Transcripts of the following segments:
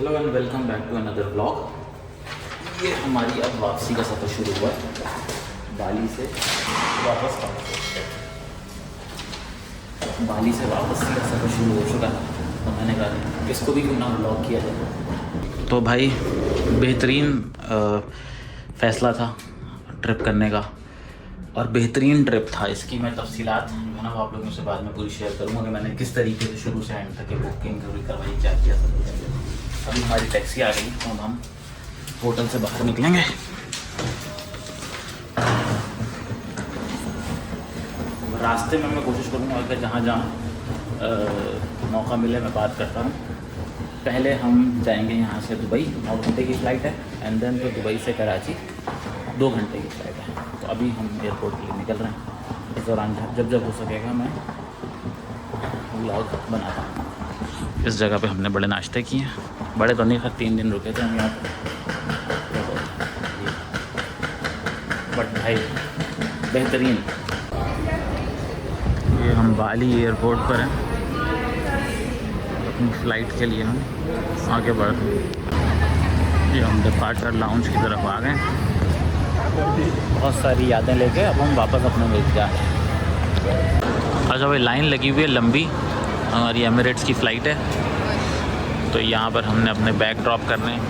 Hello and welcome back to another blog. ये हमारी अब वापसी का सफ़र शुरू हुआ है बाली से वापस का सफ़र शुरू हो चुका है। तो मैंने कहा इसको भी क्यों ना ब्लॉग किया जाए। तो भाई बेहतरीन फ़ैसला था ट्रिप करने का और बेहतरीन ट्रिप था। इसकी मैं तफसीलात जो है ना वो आप लोगों से बाद में पूरी शेयर करूँगा कि मैंने किस तरीके से शुरू से एंड तक बुकिंग पूरी करवाई, क्या किया सब। अभी हमारी टैक्सी आ गई तो हम होटल से बाहर निकलेंगे। रास्ते में मैं कोशिश करूँगा कि जहाँ जहाँ मौका मिले मैं बात करता हूँ। पहले हम जाएंगे यहाँ से दुबई, 9 घंटे की फ़्लाइट है एंड देन तो दुबई से कराची 2 घंटे की फ़्लाइट है। तो अभी हम एयरपोर्ट के लिए निकल रहे हैं। इस दौरान जब हो सकेगा मैं व्लॉग बनाता हूँ। इस जगह पे हमने बड़े नाश्ते किए हैं, बड़े तो नहीं, 3 दिन रुके थे हम यहाँ पर, बट भाई बेहतरीन। ये हम बाली एयरपोर्ट पर हैं, अपनी फ़्लाइट के लिए हम आगे बढ़ रहे हैं। ये हम डिपार्चर लाउंज की तरफ आ गए। बहुत सारी यादें लेके अब हम वापस अपने मुल्क जा रहे हैं। अच्छा भाई लाइन लगी हुई है लंबी, हमारी एमिरेट्स की फ़्लाइट है तो यहाँ पर हमने अपने बैग ड्रॉप करने हैं।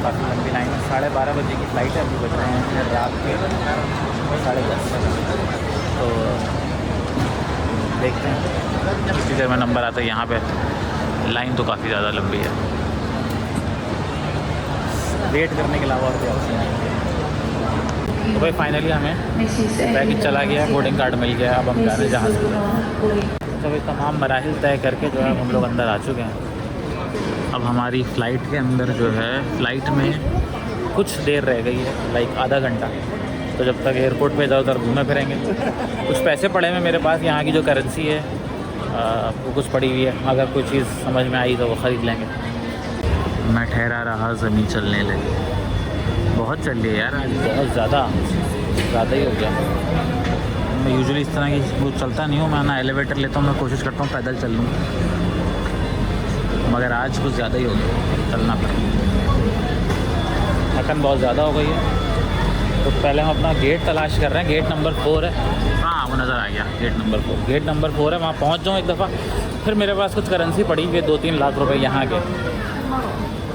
काफ़ी लंबी लाइन है, 12:30 बजे की फ़्लाइट है, अभी बज रहे हैं रात के 10:30। तो देखते हैं किसी देर में नंबर आता है। यहाँ पे लाइन तो काफ़ी ज़्यादा लंबी है, वेट करने के अलावा और कोई ऑप्शन नहीं है। तो भाई फाइनली हमें बैग चला गया, बोर्डिंग कार्ड मिल गया, अब हम जा रहे हैं जहाज़ पर। तो भाई तमाम मराहिल तय करके जो है हम लोग अंदर आ चुके हैं। अब हमारी फ़्लाइट के अंदर जो है फ़्लाइट में कुछ देर रह गई है, लाइक आधा घंटा। तो जब तक एयरपोर्ट पे इधर उधर घूमे फिरेंगे। कुछ पैसे पड़े हैं मेरे पास, यहाँ की जो करेंसी है वो कुछ पड़ी हुई है, अगर कोई चीज़ समझ में आई तो वो ख़रीद लेंगे। मैं ठहरा रहा ज़मीन चलने लगी, बहुत चल रही है यार आज, बहुत ज़्यादा ही हो गया। मैं यूजुअली इस तरह की वो चलता नहीं हूँ, मैं ना एलिवेटर लेता हूँ, मैं कोशिश करता हूँ पैदल चल लूँ, मगर आज कुछ ज़्यादा ही हो गया, चलना पड़ा। थकन बहुत ज़्यादा हो गई है। तो पहले हम अपना गेट तलाश कर रहे हैं, गेट नंबर 4 है। हाँ वो नज़र आ गया, गेट नंबर 4 है। वहाँ पहुँच जाऊँ एक दफ़ा, फिर मेरे पास कुछ करेंसी पड़ी हुई है 2-3 लाख रुपए यहाँ के,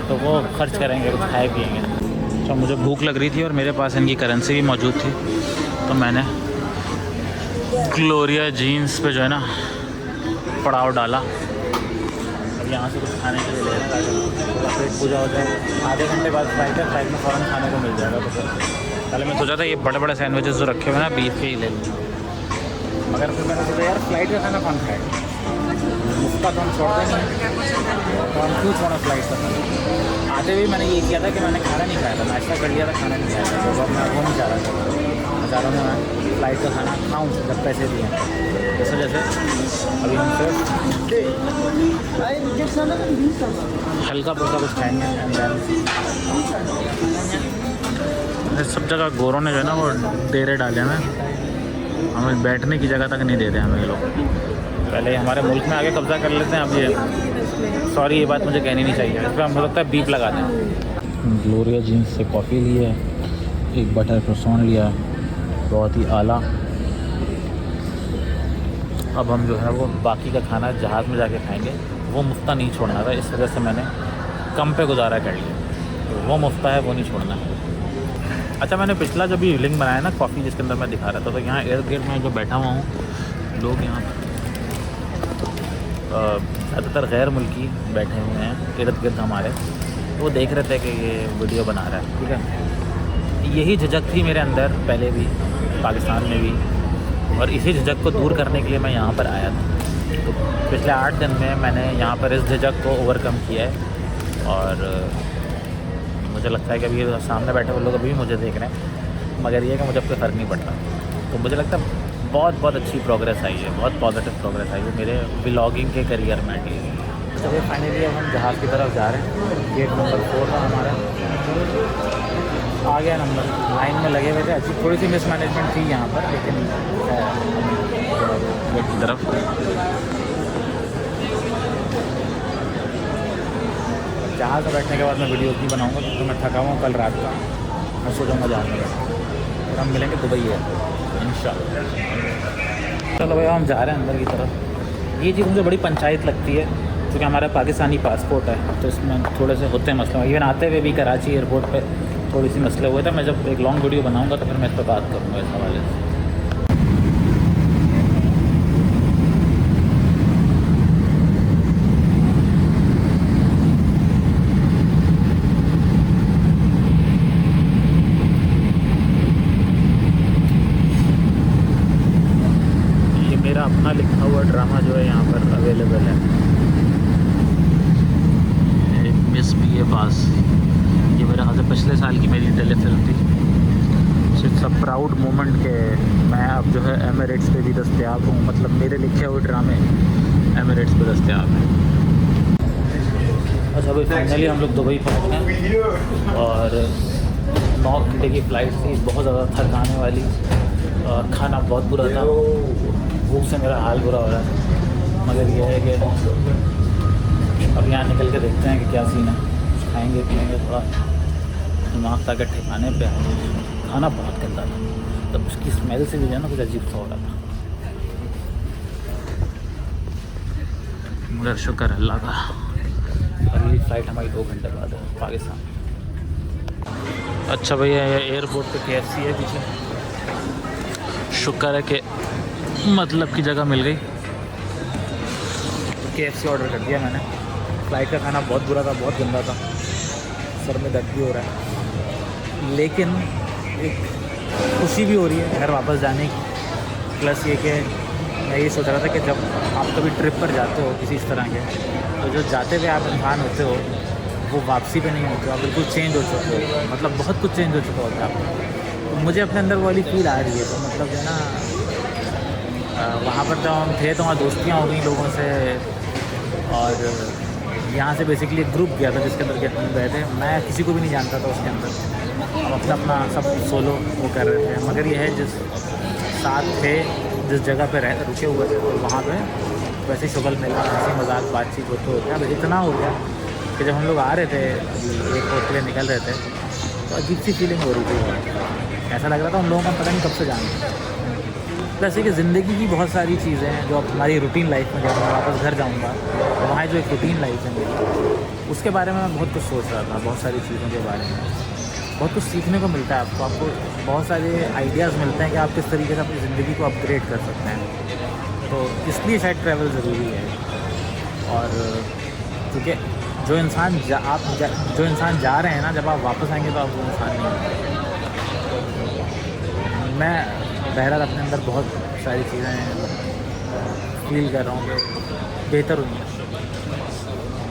तो वो खर्च करेंगे, कुछ खाए पिएंगे। तो मुझे भूख लग रही थी और मेरे पास इनकी करेंसी भी मौजूद थी, तो मैंने ग्लोरिया जीन्स पे जो है ना पड़ाव डाला। अब यहाँ से कुछ खाने के लिए ले रहा है, पेट पूजा हो जाए। आधे घंटे बाद फ्लाइट है, फ्लाइट में फ़ौरन खाने को मिल जाएगा। तो पहले मैं सोचा था ये बड़े बड़े सैंडविचेस जो रखे हुए हैं ना बीफ के ही ले लूँ, मगर फिर मैंने सोचा यार फ्लाइट का खाना कौन खाएगा, मुफ्त तो हम छोड़ते नहीं, तो हम क्यों छोड़ा फ्लाइट का खाना। आते हुए मैंने ये किया था कि मैंने खाना नहीं खाया था, नाश्ता कर लिया था, खाना नहीं खाया था। तो मैं वो नहीं चाह रहा था, मैं चाह रहा हूँ मैं फ्लाइट का खाना खाऊँ जब पैसे दिए। जैसे अभी हम हल्का फुल्का कुछ खाएँगे एंड देन सब जगह गोरों ने जो है ना वो डेरे डाले हैं, हमें बैठने की जगह तक नहीं देते हमें ये लोग। पहले हमारे मुल्क में आके कब्ज़ा कर लेते हैं, अब ये सॉरी ये बात मुझे कहनी नहीं चाहिए, इस पर हम लगता है बीप लगा दें। ग्लोरिया जीन्स से कॉफ़ी ली है, एक बटर क्रोसॉन लिया, बहुत ही आला। अब हम जो है वो बाकी का खाना जहाज़ में जाके खाएंगे। वो मुफ्ता नहीं छोड़ना था, इस वजह से मैंने कम पे गुजारा कर लिया। तो वो मुफ्ता है, वो नहीं छोड़ना है। अच्छा मैंने पिछला जब भी लिंक बनाया ना कॉफ़ी जिसके अंदर मैं दिखा रहा था, तो यहाँ इर्द गिर्द में जो बैठा हुआ हूँ लोग यहाँ ज़्यादातर गैर मुल्की बैठे हुए हैं इर्द गिर्द हमारे, वो देख रहे थे कि ये वीडियो बना रहा है। ठीक है, यही झिझक थी मेरे अंदर पहले भी, पाकिस्तान में भी, और इसी झिझक को दूर करने के लिए मैं यहाँ पर आया था। तो पिछले 8 दिन में मैंने यहाँ पर इस झिझक को ओवरकम किया है और मुझे लगता है कि अभी सामने बैठे हुए लोग अभी भी मुझे देख रहे हैं, मगर ये कि मुझे अब कोई फ़र्क नहीं पड़ता। तो मुझे लगता है बहुत अच्छी प्रोग्रेस आई है, बहुत पॉजिटिव प्रोग्रेस आई है मेरे व्लॉगिंग के करियर में एटलीस्ट। तो फाइनली अब हम जहाज़ की तरफ जा रहे हैं। गेट नंबर 4 था हमारा, आ गया नंबर, लाइन में लगे हुए थे। अच्छी थोड़ी सी मिसमैनेजमेंट थी यहाँ पर, लेकिन गेट की तरफ जहाज़ में बैठने के बाद मैं वीडियो नहीं बनाऊँगा क्योंकि मैं थका हुआ कल रात का। मैं सो जाऊँगा जहाज़ में बैठ, और हम मिलेंगे दुबई है इंशाल्लाह। चलो भैया हम जा रहे हैं अंदर की तरफ। ये चीज़ मुझे बड़ी पंचायत लगती है क्योंकि हमारा पाकिस्तानी पासपोर्ट है, तो इसमें थोड़े से होते हैं मसले। इवन आते हुए भी कराची एयरपोर्ट पे थोड़ी सी मसले हुए थे। मैं जब एक लॉन्ग वीडियो बनाऊंगा तो फिर मैं इस पर बात करूँगा इस हवाले से। ये मेरा अपना लिखा हुआ ड्रामा जो है यहाँ पर अवेलेबल है, मिस बी ए पास। ये मेरे ख्याल से पिछले साल की मेरी टेलीफिल्म थी। इट्स अ प्राउड मोमेंट के मैं अब जो है एमिरेट्स पे भी दस्तयाब हूँ, मतलब मेरे लिखे हुए ड्रामे एमिरेट्स पे दस्तयाब हैं। अच्छा भाई फाइनली हम लोग दुबई पहुँच गए और 9 घंटे की फ़्लाइट थी, बहुत ज़्यादा थकाने वाली। खाना बहुत बुरा था, भूख से मेरा हाल बुरा हो रहा है। मगर यह है कि अब यहाँ निकल के देखते हैं कि क्या सीन है। खाएंगे पिएंगे, थोड़ा दिमाग ताकि ठिकाने पे है। खाना बहुत गंदा था, तब उसकी स्मेल से भी जो है ना कुछ अजीब सा हो रहा था, मगर शुक्र अल्लाह का। अगली फ़्लाइट हमारी 2 घंटे बाद है पाकिस्तान। अच्छा भैया ये एयरपोर्ट पे KFC है पीछे, शुक्र है कि मतलब की जगह मिल गई। KFC ऑर्डर कर दिया मैंने। फ़्लाइट का खाना बहुत बुरा था, बहुत गंदा था, सर में दर्द भी हो रहा है, लेकिन एक खुशी भी हो रही है घर वापस जाने की। प्लस ये कि मैं ये सोच रहा था कि जब आप कभी ट्रिप पर जाते हो किसी इस तरह के, तो जो जाते हुए आप इंसान होते हो वो वापसी पे नहीं होते, आप बिल्कुल चेंज हो चुके हो, मतलब बहुत कुछ चेंज हो चुका होता है आपको। तो मुझे अपने अंदर वाली फील आ रही है। तो मतलब जो है ना वहाँ पर जब हम थे तो वहाँ दोस्तियाँ हो गई लोगों से, और यहाँ से बेसिकली एक ग्रुप गया था जिसके अंदर के हम गए थे। मैं किसी को भी नहीं जानता था उसके अंदर, हम अपना अपना सब सोलो वो कर रहे थे। मगर ये है जिस साथ थे, जिस जगह पे रुके हुए थे, तो वहाँ पे वैसे शुगल मिला, हंसी मजाक बातचीत होते होते अब इतना हो गया कि जब हम लोग आ रहे थे एयरपोर्ट के लिए निकल रहे थे तो अजीब सी फीलिंग हो रही थी। ऐसा लग रहा था उन लोगों का पता नहीं कब से जाना। प्लस ये कि ज़िंदगी की बहुत सारी चीज़ें हैं जो अब हमारी रूटीन लाइफ में, जब मैं वापस घर जाऊँगा तो वहाँ जो एक रूटीन लाइफ है मेरी, उसके बारे में मैं बहुत कुछ सोच रहा था। बहुत सारी चीज़ों के बारे में बहुत कुछ सीखने को मिलता है आपको बहुत सारे आइडियाज़ मिलते हैं कि आप किस तरीके से अपनी ज़िंदगी को अपग्रेड कर सकते हैं। तो इसलिए शायद ट्रैवल ज़रूरी है। और क्योंकि जो इंसान जो इंसान जा रहे हैं ना, जब आप वापस आएंगे तो आप वो इंसान नहीं होंगे। मैं बहरहाल अपने अंदर बहुत सारी चीज़ें फील कर रहा हूँ कि बेहतर हुई हैं।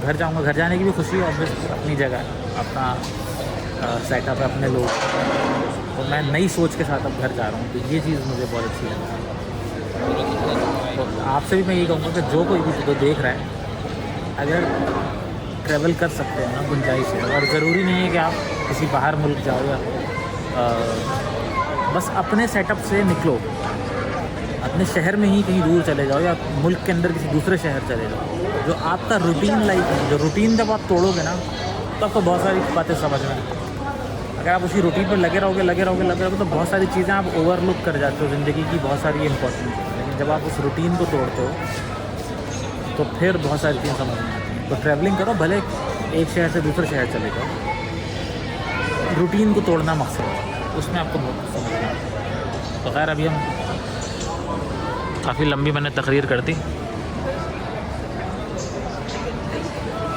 घर जाऊँगा, घर जाने की भी खुशी है, ऑब्वियस अपनी जगह, अपना सेटअप है, अपने लोग। तो मैं नई सोच के साथ अब घर जा रहा हूँ, तो ये चीज़ मुझे बहुत अच्छी लगी। तो आपसे भी मैं यही कहूँगा कि जो कोई भी तो देख रहा है, अगर ट्रैवल कर सकते हैं ना, गुंजाइश है। और ज़रूरी नहीं है कि आप किसी बाहर मुल्क जाओ, या बस अपने सेटअप से निकलो, अपने शहर में ही कहीं दूर चले जाओ, या मुल्क के अंदर किसी दूसरे शहर चले जाओ। जो आपका रूटीन लाइफ है, जो रूटीन जब आप तोड़ोगे ना, तो आपको बहुत सारी बातें समझ में। अगर आप उसी रूटीन पर लगे रहोगे तो बहुत सारी चीज़ें आप ओवरलुक कर जाते हो। ज़िंदगी की बहुत सारी इंपॉर्टेंट है, लेकिन जब आप उस रूटीन को तोड़ते हो तो फिर बहुत सारी चीज़ें समझ में आती हैं। तो ट्रैवलिंग करो, भले एक शहर से दूसरे शहर चले जाओ, रूटीन को तोड़ना मकसद है, उसमें आपको बहुत कुछ समझ में आता है। तो खैर अभी हम काफ़ी लंबी मैंने तकरीर कर दी।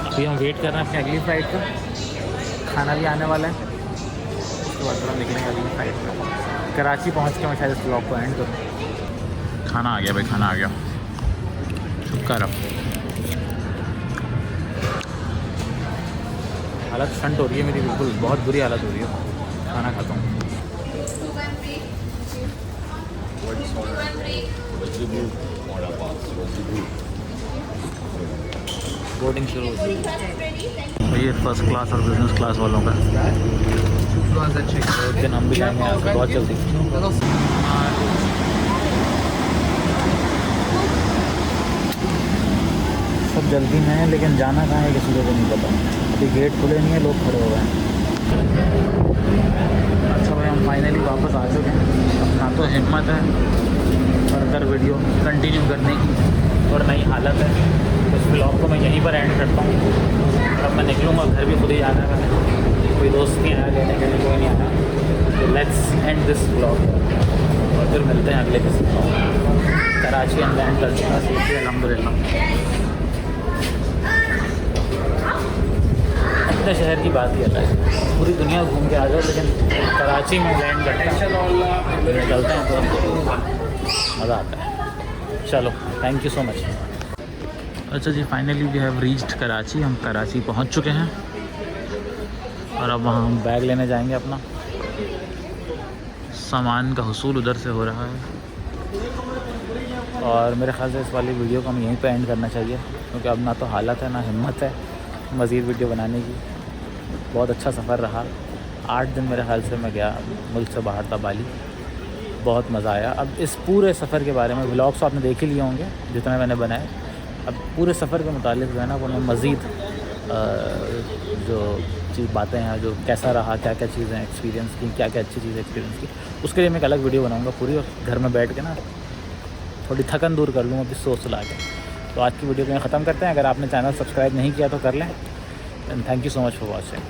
अभी हम वेट कर रहे हैं अपनी अगली फ़्लाइट का, खाना भी आने वाला है, उसके बाद हम निकलेंगे अगली फ़्लाइट में। कराची पहुंच के मैं शायद इस ब्लॉग को एंड करूँ। खाना आ गया भाई, खाना आ गया, शुक्र। हालत ठंड हो रही है मेरी, बिल्कुल बहुत बुरी हालत हो रही है। खाना खाता हूँ। बोर्डिंग शुरू हो गई है। ये फर्स्ट क्लास और बिजनेस क्लास वालों का एक दिन हम भी जाएंगे यहाँ से बहुत जल्दी। सब जल्दी में है, लेकिन जाना कहाँ है किसी को नहीं पता। अभी गेट खुले नहीं है, लोग खड़े हो गए हैं। अच्छा भाई, हम फाइनली वापस आ चुके हैं। अब ना तो हिम्मत है फर्दर वीडियो कंटिन्यू करने की और नई हालत है। इस ब्लॉग को मैं यहीं पर एंड करता हूँ। अब मैं निकलूँगा, घर भी खुद ही जाना है। कोई दोस्त नहीं आया लेने के लिए, कोई नहीं आया। तो लेट्स एंड दिस ब्लॉग और फिर मिलते हैं अगले किसी ब्लॉग। कराची हम लैंड कर चुका है अल्हम्दुलिल्लाह। अपने शहर की बात ही अलग है, पूरी दुनिया घूम के आ जाओ, लेकिन कराची में लैंड करते हैं, निकलते हैं तो मज़ा आता है। चलो, थैंक यू सो मच। अच्छा जी, finally we have reached Karachi. हम कराची पहुंच चुके हैं और अब वहाँ हम बैग लेने जाएंगे अपना। सामान का हुसूल उधर से हो रहा है और मेरे ख्याल से इस वाली वीडियो को हम यहीं पे एंड करना चाहिए, क्योंकि अब ना तो हालत है ना हिम्मत है मज़ीद वीडियो बनाने की। बहुत अच्छा सफ़र रहा। 8 दिन मेरे ख्याल से मैं गया मुल्क से बाहर था, बाली। बहुत मज़ा आया। अब इस पूरे सफ़र के बारे में व्लॉग्स तो आपने देख ही लिए होंगे जितने मैंने बनाए। अब पूरे सफ़र के मुतालिक जो है ना, वो मैं मज़ीद जो चीज़ बातें हैं, जो कैसा रहा, क्या क्या चीज़ें एक्सपीरियंस की, क्या क्या अच्छी चीज़ें एक्सपीरियंस की, उसके लिए मैं एक अलग वीडियो बनाऊँगा पूरी। और घर में बैठ के ना थोड़ी थकन दूर कर लूँगा अपनी सोच ला के। तो आज की वीडियो को मैं ख़त्म करते हैं। अगर आपने चैनल सब्सक्राइब नहीं किया तो कर लें। And thank you so much for watching.